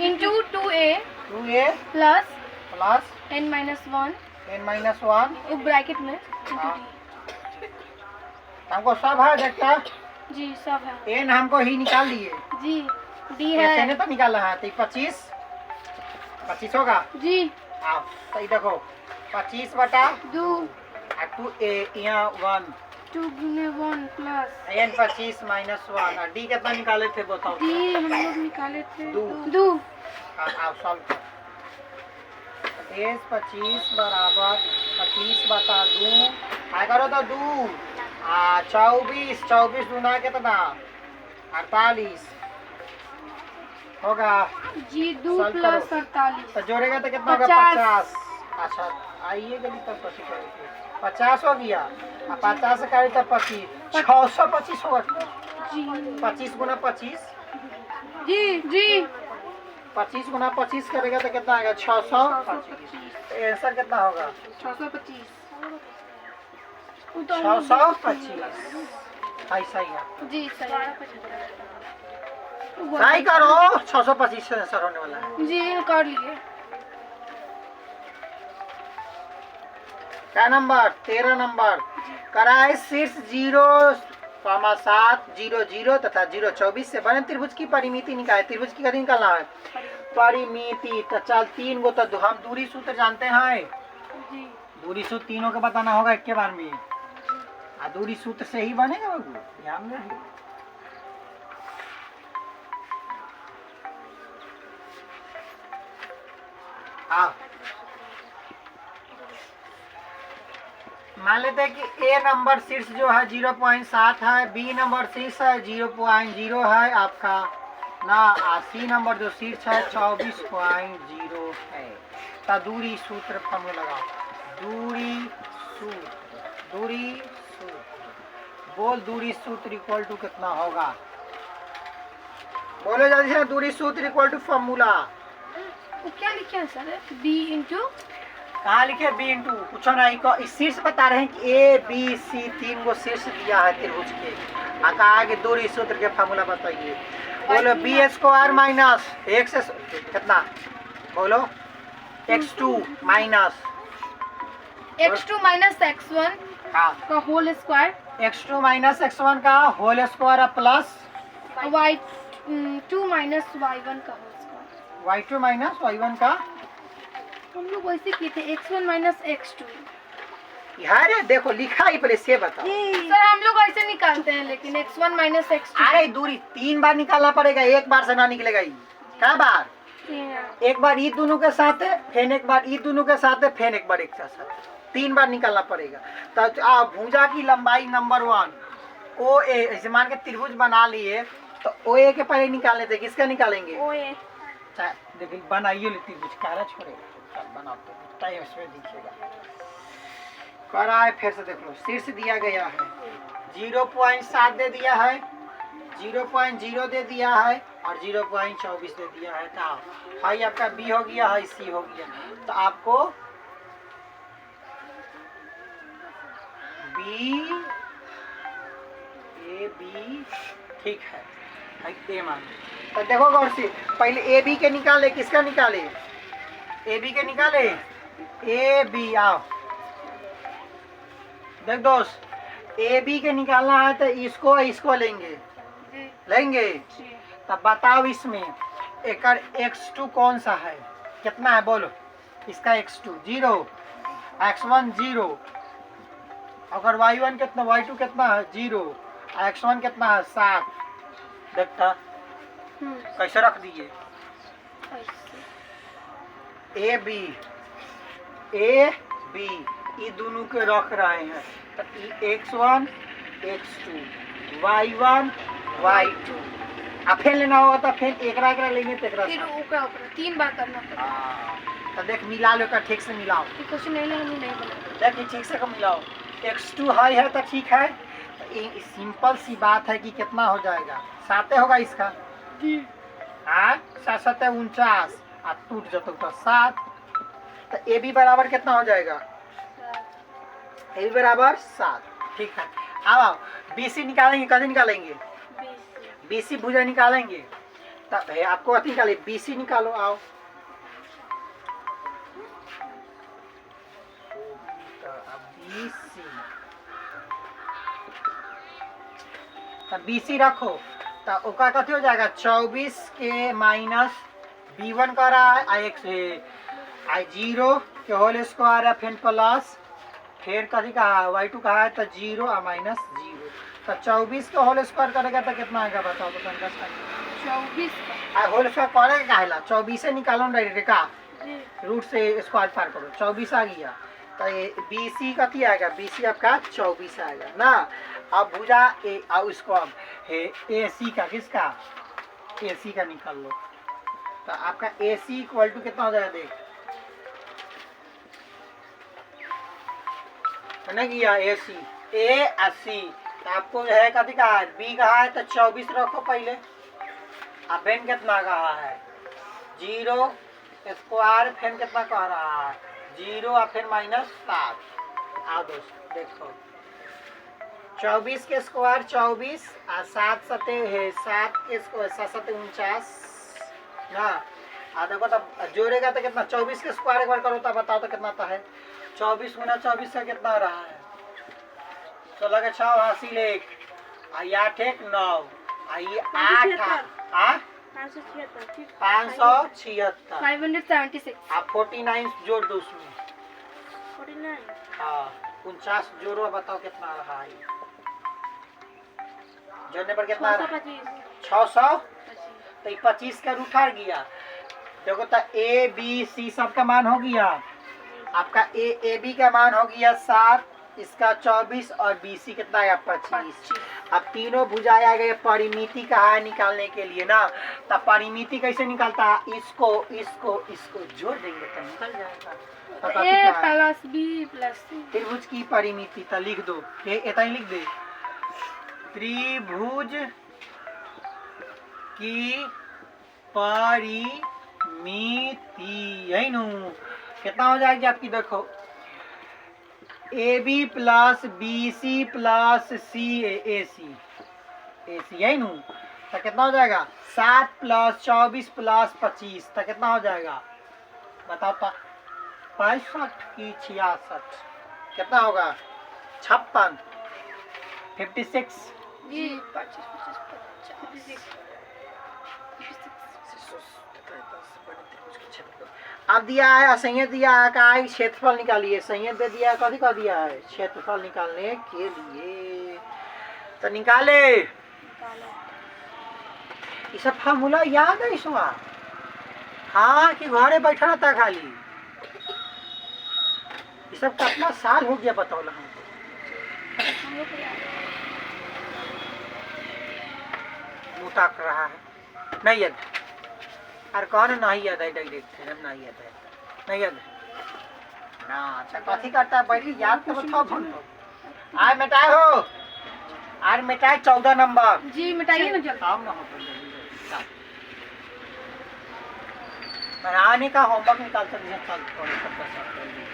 into 2a 2a plus plus n minus 1 n minus 1 वो ब्रैकेट में हाँ। हमको सब है देखता जी सब है n हमको ही निकाल लिए जी डी ऐसे है ने तो निकाला है तो 25 होगा जी आओ तो ये देखो 25 बटा 2 और 2a यहाँ 1 2 गुने 1 प्लस n 25 माइनस 1 और d कितना निकाले थे बताओ। डी हम लोग निकाले थे 2 2 आओ सॉल्व कर 25 बराबर 25 बता दू आ करो तो दू 24 24 दूना कितना 48 होगा। जी 2 सॉल्व प्लस करो। 48 तो जोड़ेगा तो कितना होगा 50। अच्छा आइए गली तब कथी करेंगे 50 हो गया 50 से करी तब 25 625 होगा। जी 25 गुना 25 जी जी 25 गुना 25 करेगा तो कितना आएगा 625। तो आंसर कितना होगा 625 625। ऐसा ही है जी सही सही करो 625 से आंसर होने वाला है। जी कर लिए। क्या नंबर 13 नंबर कराए शीर्ष 0,7 0 0 तथा 0 24 से बने त्रिभुज की परिमिति निकाले। त्रिभुज की कभी निकालना है परिमिति। तो चल 3 गो तो हम दूरी सूत्र जानते हैं। जी दूरी सूत्र तीनों के बताना होगा एक के बार में। दूरी सूत्र से ही बनेगा बाबू ध्यान रखिए। मान लेते हैं कि ए नंबर शीर्ष जो है 0.7 है, बी नंबर शीर्ष है 0.0 है आपका ना, सी नंबर जो शीर्ष है 24.0 है। तो दूरी सूत्र फॉर्मूला लगाओ। दूरी सूत्र बोल दूरी सूत्र इक्वल टू कितना होगा बोलो जल्दी से। दूरी सूत्र इक्वल टू फॉर्मूला वो क्या लिखे हैं सर b इंटू कहाँ लिखे बी इंटू कुछ नहीं को इस शीर्ष बता रहे हैं कि ए बी सी 3 गो शीर्ष दिया है त्रिभुज के। कहा कि दूरी सूत्र के फॉर्मूला बताइए। बोलो बी स्क्वायर माइनस एक से कितना बोलो x2 minus x2 minus x1 का whole square x2 minus x1 का whole square plus y2 minus y1 का whole square. y2 minus y1 का हम लोग वैसे किए थे x1 माइनस x2। यार देखो लिखा ही पहले से बताओ। सर हम लोग ऐसे निकालते हैं लेकिन x1 माइनस x2। अरे दूरी 3 बार निकालना पड़ेगा, एक बार से ना निकलेगा। ये क्या बार एक बार ई दोनों के साथ है फिर एक बार ई दोनों के साथ है फिर एक बार एक साथ 3 बार निकालना पड़ेगा। तो भुजा की लंबाई नंबर 1 ओ ए ऐसे मान के त्रिभुज बना लिए तो ओ ए के पहले निकाल लेते। किसका निकालेंगे ओ ए। देखिए बनाइए ले त्रिभुज कारा छोड़ेगा बनाते टाइम इसमें दिखेगा। कराए फिर से देख लो शीर्ष दिया गया है 0.7 दे दिया है 0.0 दे दिया है और 0.24 दे दिया है। कहा हाई आपका बी हो गया हाई सी हो गया। तो आपको बी ए बी ठीक है ए मान। तो देखो गौर से पहले ए बी के निकाले। किसका निकाले ए बी के निकाले ए बी। आओ देख दोस्त ए बी के निकालना है तो इसको लेंगे। तब बताओ इसमें एक x2 कौन सा है कितना है बोलो। इसका x2 0 x1 0 अगर y1 कितना y2 कितना है 0 x1 कितना है 7। देखता कैसे रख दिए ए बी ये दोनों के रख रहे हैं। तो x1 x2 y1 y2 अब फिर लेना होगा तो फिर एकरा लेंगे तो एकरा फिर ऊपर 3 बार करना पड़ेगा। तो देख मिला लो का ठीक से मिलाओ। कुछ नहीं नहीं बना देखिए ठीक से मिलाओ। x2 हाई है तो ठीक है। तो सिंपल सी बात है कि कितना हो जाएगा 7 होगा इसका। हाँ 7 49 टूट जाता तो 7। तो ए बी बराबर कितना हो जाएगा ए बी बराबर 7। ठीक है अब आओ बी सी निकालेंगे। कभी निकालेंगे बी सी भुजा निकालेंगे। तब आपको अति निकाले बी सी निकालो। आओ बी सी रखो तो ओका कथी हो जाएगा 24 के माइनस b1 का रहा है आई 0 के होल स्क्वायर है फिर प्लस फिर कथी कहा है y2 कहा है तो 0 और माइनस 0। तो 24 के होल स्क्वायर करेगा तो कितना आएगा बताओ तो 24 का होल स्क्वायर करेगा काहेला 24 से निकालो डायरेक्ट का रूट से स्क्वायर पार करो 24 आ गया। तो ये BC कथी आएगा, BC आपका 24 आएगा ना। अब भुजा ए और उसको अब है AC का, किसका, AC का निकाल लो। तो आपका AC इक्वल टू कितना हो जाएगा, देख ना किया AC A और C। तो आपको जो है कथी कहा है, B कहा है तो 24 रखो पहले। अब फेन कितना कहा है, 0 स्क्वायर, फेन कितना कह रहा है 0 और फिर -7। आओ दोस्त देखो, 24 के स्क्वायर 24 और 7 सते है 7 के स्क्वायर 7 सते 49 ना। आ देखो तब जोड़ेगा तो कितना, 24 के स्क्वायर एक बार करो तो बताओ तो कितना आता है, 24 गुना 24 से कितना आ रहा है, 16 के 6 हासिल 1 और 8 1 9 और ये 8 576 आप 49 जोड़ दो उसमें, 49 हाँ 49 जोड़ो, बताओ कितना आ रहा है, जोड़ने पर कितना आ रहा है 600। तो 25 का रूट हट गया, देखो तो A B C सबका मान हो गया, आपका A B का मान हो गया 7, इसका 24 और BC कितना आया 25। अब तीनों भुजा आ गए, परिमिति कहा है निकालने के लिए ना। तब परिमिति कैसे निकालता है, इसको इसको इसको जोड़ देंगे तो निकल जाएगा। A plus B plus C त्रिभुज की परिमिति तो लिख दो, इतना ही लिख दे, त्रिभुज की परिमिति, यही नु कितना हो जाएगी आपकी, देखो AB plus BC plus AC यही नु। तो कितना हो जाएगा 7 प्लस 24 प्लस 25, तो कितना हो जाएगा बताओ तो, 65 की 66 कितना होगा 56 56 जी अब दिया है असंयत दिया है का क्षेत्रफल निकालिए, संयत दे दिया है, कथी कह दिया है क्षेत्रफल निकालने के लिए। तो निकाले, ये सब फार्मूला याद है इसमें, हाँ कि घरे बैठा रहता खाली, ये सब कितना साल हो गया बताओ हमको, मुँह रहा है नहीं याद, अरे कौन नहीं याद है, डायरेक्ट नहीं याद है, नहीं याद है ना। अच्छा कथी करता है बैठी याद तो बताओ, आज मिटाए हो, आज मिटाए 14 नंबर जी मिटाइए ना जल्दी, काम ना हो बनाने का होमवर्क निकाल सकते हैं, चल थोड़ी सबका साथ कर लीजिए।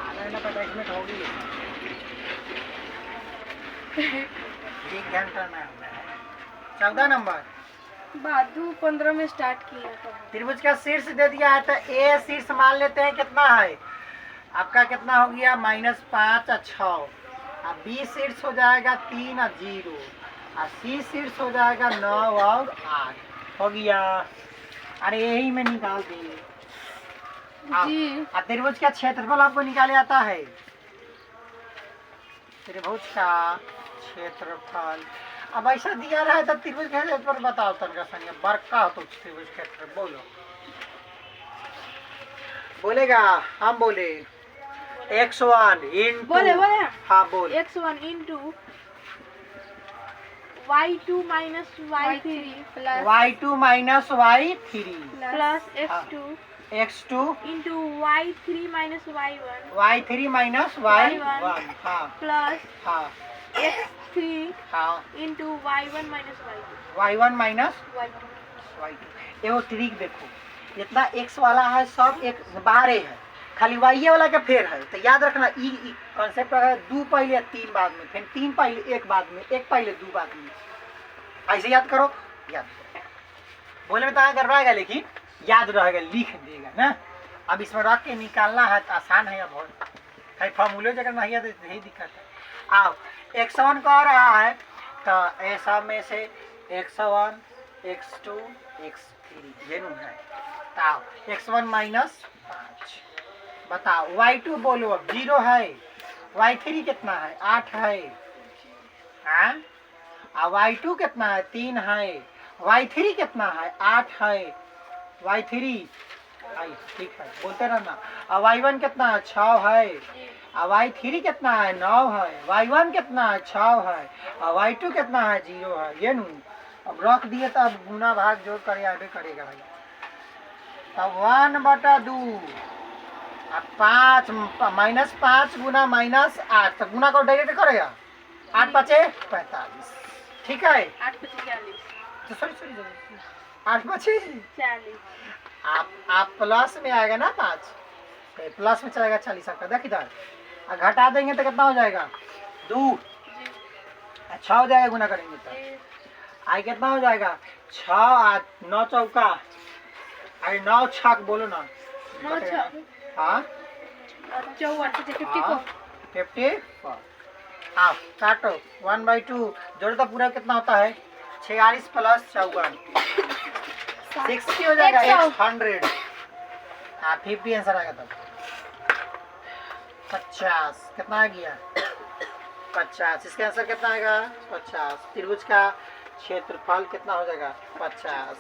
आधा घंटा 45 मिनट होगी, 1 घंटा में होना है। 14 नंबर बादू 15 में स्टार्ट किया था। त्रिभुज का शीर्ष दे दिया है, तो ए शीर्ष मान लेते हैं कितना है आपका, कितना हो गया -5 और 6, अब बी शीर्ष हो जाएगा 3 और 0, और सी शीर्ष हो जाएगा 9 और 8 हो गया। अरे यही में निकाल दिए जी। त्रिभुज का क्षेत्रफल आपको निकाले आता है, त्रिभुज का क्षेत्रफल अब ऐसा दिया रहा है, तब त्रिभुज का क्षेत्रफल बताओ तनका संग बड़का हो तो त्रिभुज क्षेत्र बोलो, बोलेगा, हम बोले x1 इंटू, बोले हाँ बोल, x1 into y2 minus y3 plus y2 minus y3 plus x2 into y3 minus y1 y3 minus y1 हाँ प्लस हाँ x3 हाँ into y1 minus y2 y1 minus y2 y2। एगो ट्रिक देखो, जितना x वाला है सब एक बाहरे है, खाली y वाला का फेर है, तो याद रखना ई कॉन्सेप्ट है, 2 पहले 3 बाद में, फिर 3 पहले 1 बाद में, 1 पहले 2 बाद में, ऐसे याद करो, याद बोले में तो गड़बड़ाएगा लेकिन याद रहेगा, लिख देगा ना। अब इसमें रख के निकालना है तो आसान है, अब खाली फॉर्मूले जगह नहीं याद यही दिक्कत है। आओ x1 कह रहा है, तो ऐसा में से x1 x2 x3 ये नू है, तो x1 माइनस 5 बताओ, y2 बोलो अब 0 है, y3 कितना है 8 है, हाँ और y2 कितना है 3 है, y3 कितना है 8 है, y3 आई ठीक है बोलते रहना। अब y1 कितना है 6 है। अब y3 कितना है 9 है। y1 कितना है 6 है। अब y2 कितना है 0 है। ये नू अब रख दिए तो अब गुना भाग जोड़ कर आगे करेगा भाई। अब 1/2 अब 5 -5 गुना -8 तो गुना को डायरेक्ट करेगा 8 5 45 ठीक है। 8 × 40 सॉरी 8 5 40 आप प्लस में आएगा ना 5 प्लस में चलेगा 40 आपका देख इधर घटा देंगे तो कितना हो जाएगा 2 अच्छा हो जाएगा गुना करेंगे तो आई कितना हो जाएगा 6 8 9 चौका आई 9 छक बोलो ना 9 6 हाँ 54 54 आप काटो 1/2 जोड़ो तो पूरा कितना होता है 46 + 54 60 हो जाएगा 100 हाँ 50 आंसर आएगा तब 50 कितना आ गया 50 इसका आंसर कितना आएगा 50 त्रिभुज का क्षेत्रफल कितना हो जाएगा 50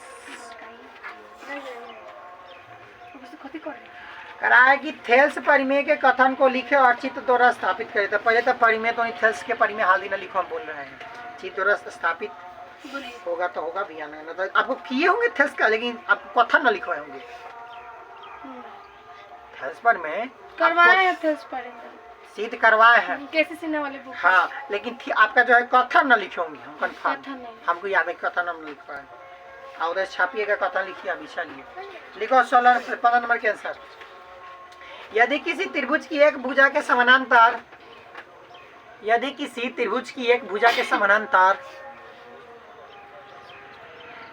कराए कि थेल्स परिमेय के कथन को लिखे और चित्र द्वारा स्थापित करे। तो पहले तो परिमेय तो नहीं थेल्स के परिमेय हाल दिन लिखो हम बोल रहे हैं चित्र द्वारा स्थापित होगा तो होगा भी आना ना तो आपको किए होंगे थेल्स का लेकिन आपको कथन न लिखवाए होंगे थेल्स परिमेय करवाए हैं थेल्स परिमेय सिद्ध करवाए हैं कैसे सिन्हा वाले बुक हाँ लेकिन आपका जो है कथन न लिखे होंगे हम कथन कन्फर्म नहीं हमको याद है कथन हम लिखवाए और उधर छापिएगा कथन लिखिए अभी चलिए लिखो 15 नंबर के आंसर। यदि किसी त्रिभुज की एक भुजा के समानांतर यदि किसी त्रिभुज की एक भुजा के समानांतर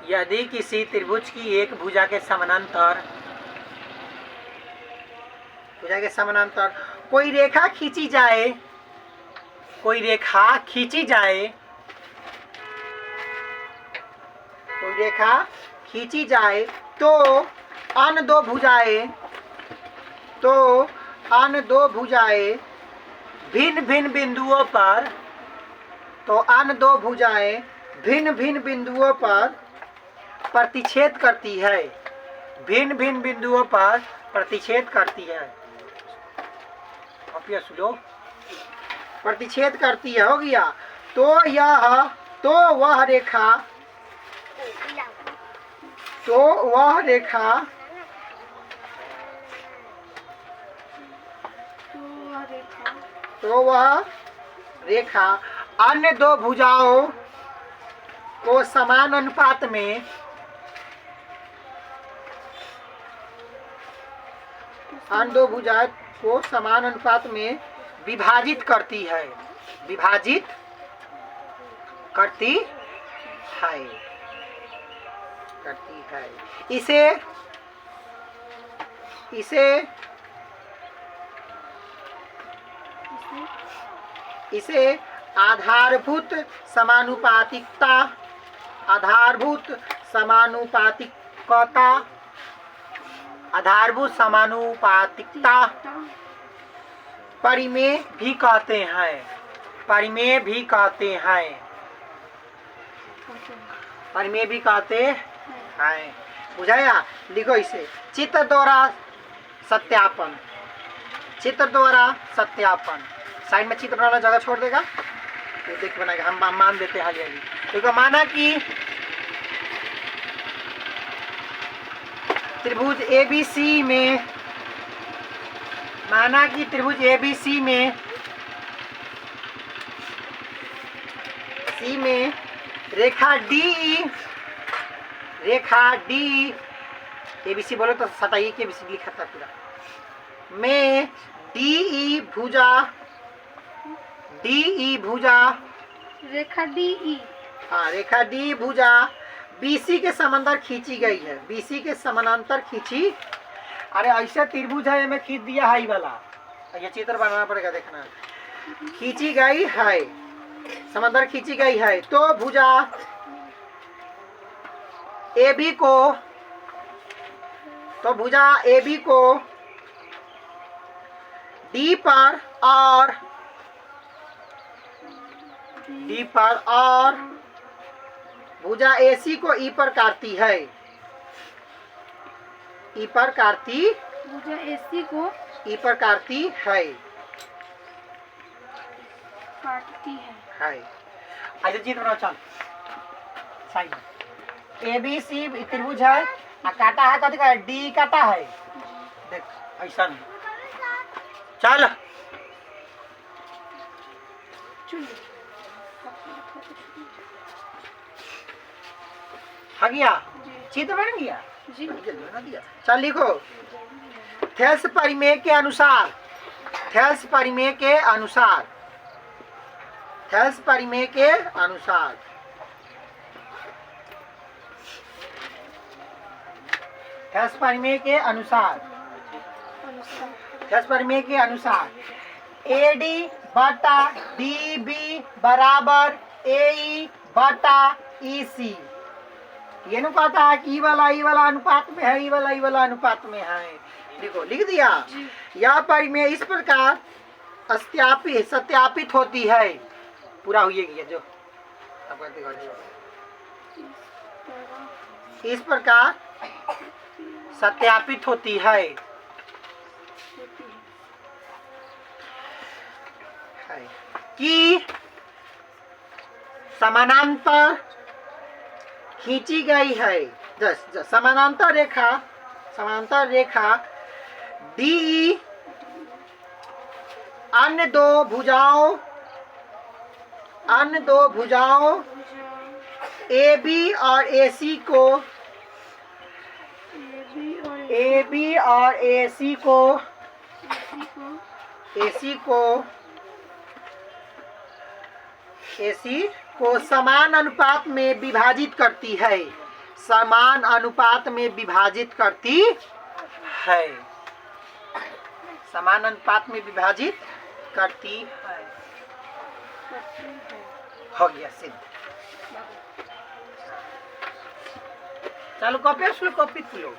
यदि किसी त्रिभुज की एक भुजा के समानांतर कोई रेखा खींची जाए कोई रेखा खींची जाए तो अन्य दो भुजाएं भिन्न भिन्न बिंदुओं पर प्रतिच्छेद करती है सुनो प्रतिच्छेद करती है हो गया तो वह रेखा अन्य दो भुजाओं को समान अनुपात में विभाजित करती है इसे आधारभूत समानुपातिकता परिमेय भी कहते हैं बुझाया। लिखो इसे चित्र द्वारा सत्यापन साइड में चित्र वाला जगह छोड़ देगा तो देख बनाएगा हम मान देते हैं हाली देखो माना कि त्रिभुज ABC में रेखा D ABC बोलो तो सटाइए के ABC लिखा था पूरा में DE भुजा रेखा DE हाँ रेखा D भुजा BC के समानांतर खींची गई है अरे ऐसा त्रिभुज है मैं खींच दिया हाई वाला ये चित्र बनाना पड़ेगा देखना खींची गई है समानांतर खींची गई है तो भुजा AB को D पर और भुजा AC को E पर काटती है ई पर कार्ती, भुजा एसी को ई पर कार्ती है, काटती है। अच्छा चित्र बनाओ चल साइड में। ए बी सी त्रिभुज है आ काटा है कथी का डी काटा है, देख ऐसा नहीं। चल चलिए आ गया, जी चित्र बन गया। जी बना दिया। चल लिखो, थेल्स परिमेय के अनुसार, थेल्स परिमेय के अनुसार, थेल्स परिमेय के अनुसार, थेल्स परिमेय के अनुसार, अनुसार थेल्स परिमेय के अनुसार एडी बटा डी बी बराबर ए बटा ई सी। ये अनुपात है कि ई वाला अनुपात में है, ई वाला अनुपात में है। देखो लिख दिया। जी यह परिमेय इस प्रकार सत्यापित होती है। पूरा हुई गया जो आपका दिखा दिया। इस प्रकार सत्यापित होती है कि समानांतर खींची गई है। समानांतर रेखा डी अन्य दो भुजाओं ए बी और ए सी को समान अनुपात में विभाजित करती है, समान अनुपात में विभाजित करती है, समान अनुपात में विभाजित करती है। हो गया सिद्ध। चलो कॉपी खोलो।